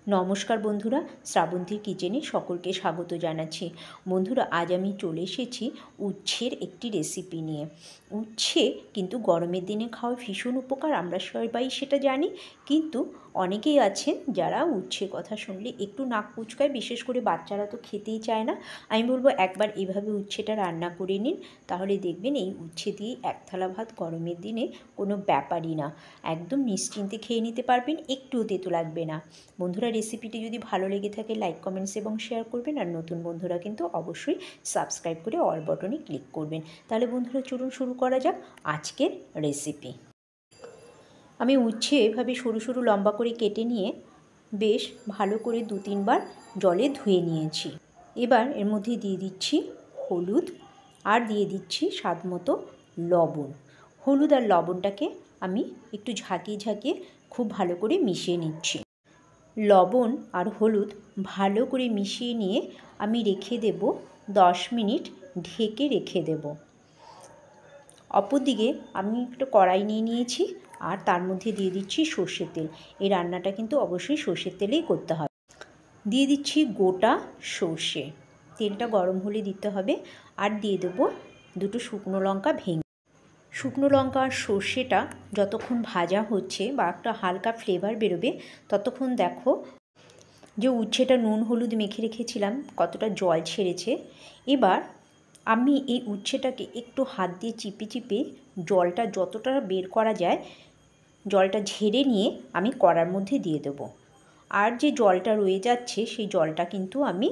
নমস্কার বন্ধুরা, শ্রাবন্তীর কিচেনে সকলকে স্বাগত জানাচ্ছি। বন্ধুরা, আজ আমি চলে এসেছি উচ্ছের একটি রেসিপি নিয়ে। উচ্ছে কিন্তু গরমের দিনে খাওয়া ভীষণ উপকার, আমরা সবাই সেটা জানি। কিন্তু অনেকেই আছেন যারা উচ্ছের কথা শুনলে একটু নাক কুচকায়, বিশেষ করে বাচ্চারা তো খেতেই চায় না। আমি বলবো একবার এভাবে উচ্ছেটা রান্না করে নিন, তাহলে দেখবেন এই উচ্ছে দিয়ে এক থালা ভাত গরমের দিনে কোনো ব্যাপারই না, একদম নিশ্চিন্তে খেয়ে নিতে পারবেন, একটুও তেতো লাগবে না। বন্ধুরা, রেসিপিটি যদি ভালো লেগে থাকে লাইক, কমেন্টস এবং শেয়ার করবেন। আর নতুন বন্ধুরা কিন্তু অবশ্যই সাবস্ক্রাইব করে অল বাটনে ক্লিক করবেন। তাহলে বন্ধুরা চলুন শুরু করা যাক আজকের রেসিপি। আমি উচ্ছে এভাবে সরু সরু লম্বা করে কেটে নিয়ে বেশ ভালো করে 2-3 বার জলে ধুয়ে নিয়েছি। এবার এর মধ্যে দিয়ে দিচ্ছি হলুদ আর দিয়ে দিচ্ছি স্বাদ মতো লবণ। হলুদ আর লবণটাকে আমি একটু ঝাঁকিয়ে ঝাঁকিয়ে খুব ভালো করে মিশিয়ে নিচ্ছি। লবণ আর হলুদ ভালো করে মিশিয়ে নিয়ে আমি রেখে দেব 10 মিনিট, ঢেকে রেখে দেব। অপরদিকে আমি একটা কড়াই নিয়ে নিয়েছি আর তার মধ্যে দিয়ে দিচ্ছি সর্ষের তেল। এই রান্নাটা কিন্তু অবশ্যই সর্ষের তেলেই করতে হবে। দিয়ে দিচ্ছি গোটা সর্ষে, তেলটা গরম হলে দিতে হবে। আর দিয়ে দেবো 2 শুকনো লঙ্কা ভেঙে। শুকনো লঙ্কা আর সর্ষেটা যতক্ষণ ভাজা হচ্ছে বা একটা হালকা ফ্লেভার বেরোবে, ততক্ষণ দেখো যে উচ্ছেটা নুন হলুদ মেখে রেখেছিলাম কতটা জল ছেড়েছে। এবার আমি এই উচ্ছেটাকে একটু হাত দিয়ে চিপে চিপে জলটা যতটা বের করা যায় জলটা ঝেড়ে নিয়ে আমি কড়ার মধ্যে দিয়ে দেব। আর যে জলটা রয়ে যাচ্ছে সেই জলটা কিন্তু আমি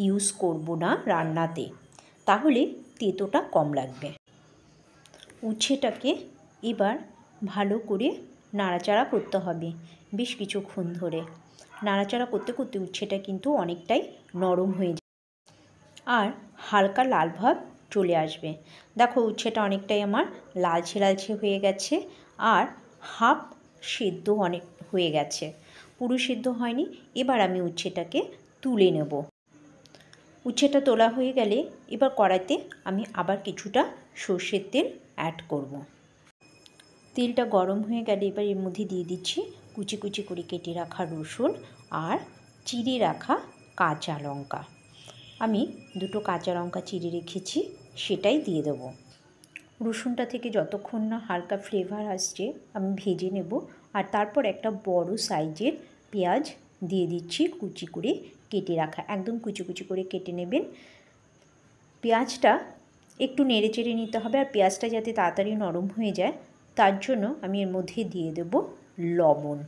ইউজ করব না রান্নাতে, তাহলে তেতোটা কম লাগবে। উচ্ছেটাকে এবার ভালো করে নাড়াচাড়া করতে হবে বেশ কিছুক্ষণ ধরে। নাড়াচাড়া করতে করতে উচ্ছেটা কিন্তু অনেকটাই নরম হয়ে যায় আর হালকা লাল ভাব চলে আসবে। দেখো উচ্ছেটা অনেকটাই আমার লালচে লালচে হয়ে গেছে আর হাফ সেদ্ধ অনেক হয়ে গেছে, পুরো সেদ্ধ হয়নি। এবার আমি উচ্ছেটাকে তুলে নেব। উচ্ছেটা তোলা হয়ে গেলে এবার কড়াইতে আমি আবার কিছুটা সর্ষের তেল অ্যাড করব। তেলটা গরম হয়ে গেলে এবার এর মধ্যে দিয়ে দিচ্ছি কুচি কুচি করে কেটে রাখা রসুন আর চিড়ে রাখা কাঁচা লঙ্কা। আমি 2 কাঁচা লঙ্কা চিড়ে রেখেছি, সেটাই দিয়ে দেবো। রসুনটা থেকে যতক্ষণ না হালকা ফ্লেভার আসছে আমি ভেজে নেব। আর তারপর একটা বড় সাইজের পেঁয়াজ দিয়ে দিচ্ছি কুচি করে কেটে রাখা, একদম কুচি কুচি করে কেটে নেবেন। পেঁয়াজটা একটু নেড়ে চেড়ে নিতে হবে, আর পেঁয়াজটা যাতে তাড়াতাড়ি নরম হয়ে যায় তার জন্য আমি এর মধ্যে দিয়ে দেব লবণ।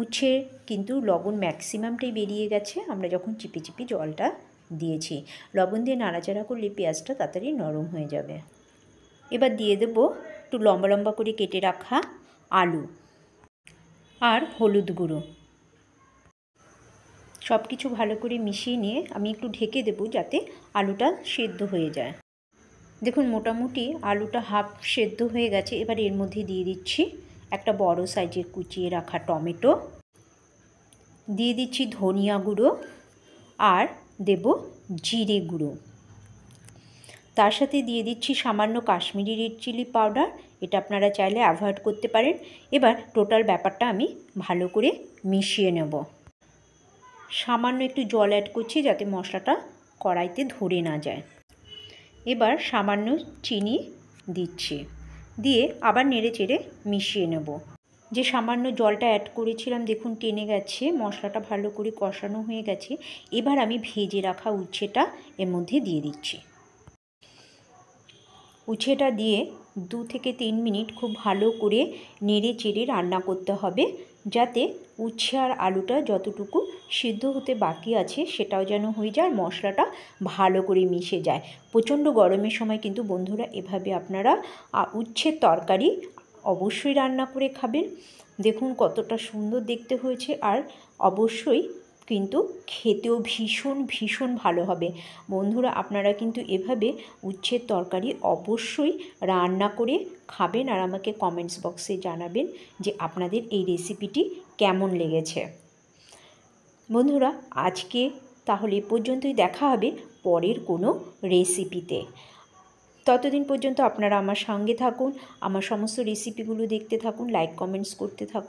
উচ্ছে কিন্তু লবণ ম্যাক্সিমামটাই বেরিয়ে গেছে আমরা যখন চিপে চিপে জলটা দিয়েছি। লবণ দিয়ে নাড়াচাড়া করলে পেঁয়াজটা তাড়াতাড়ি নরম হয়ে যাবে। এবার দিয়ে দেব একটু লম্বা লম্বা করে কেটে রাখা আলু আর হলুদ গুঁড়ো। সব কিছু ভালো করে মিশিয়ে নিয়ে আমি একটু ঢেকে দেব যাতে আলুটা সেদ্ধ হয়ে যায়। দেখুন মোটামুটি আলুটা হাফ সেদ্ধ হয়ে গেছে। এবার এর মধ্যে দিয়ে দিচ্ছি একটা বড় সাইজের কুচিয়ে রাখা টমেটো, দিয়ে দিচ্ছি ধনিয়া গুঁড়ো আর দেব জিরে গুঁড়ো। তার সাথে দিয়ে দিচ্ছি সামান্য কাশ্মীরি রেড চিলি পাউডার, এটা আপনারা চাইলে অ্যাভয়েড করতে পারেন। এবার টোটাল ব্যাপারটা আমি ভালো করে মিশিয়ে নেব। সামান্য একটু জল অ্যাড করছি যাতে মশলাটা কড়াইতে ধরে না যায়। এবার সামান্য চিনি দিচ্ছি, দিয়ে আবার নেড়ে চেড়ে মিশিয়ে নেব। যে সামান্য জলটা অ্যাড করেছিলাম দেখুন টেনে গেছে, মশলাটা ভালো করে কষানো হয়ে গেছে। এবার আমি ভেজে রাখা উচ্ছেটা এর মধ্যে দিয়ে দিচ্ছি। উচ্ছেটা দিয়ে 2 থেকে 3 মিনিট খুব ভালো করে নেড়ে চেড়ে রান্না করতে হবে, যাতে উচ্ছে আর আলুটা যতটুকু সিদ্ধ হতে বাকি আছে সেটাও যেন হয়ে যায়, মশলাটা ভালো করে মিশে যায়। প্রচণ্ড গরমের সময় কিন্তু বন্ধুরা এভাবে আপনারা উচ্ছের তরকারি অবশ্যই রান্না করে খাবেন। দেখুন কতটা সুন্দর দেখতে হয়েছে, আর অবশ্যই কিন্তু খেতেও ভীষণ ভীষণ ভালো হবে। বন্ধুরা আপনারা কিন্তু এভাবে উচ্ছের তরকারি অবশ্যই রান্না করে খাবেন আর আমাকে কমেন্টস বক্সে জানাবেন যে আপনাদের এই রেসিপিটি কেমন লেগেছে। বন্ধুরা আজকে তাহলে এ পর্যন্তই, দেখা হবে পরের কোনো রেসিপিতে। ততদিন পর্যন্ত আপনারা আমার সঙ্গে থাকুন, আমার সমস্ত রেসিপিগুলো দেখতে থাকুন, লাইক কমেন্টস করতে থাকুন।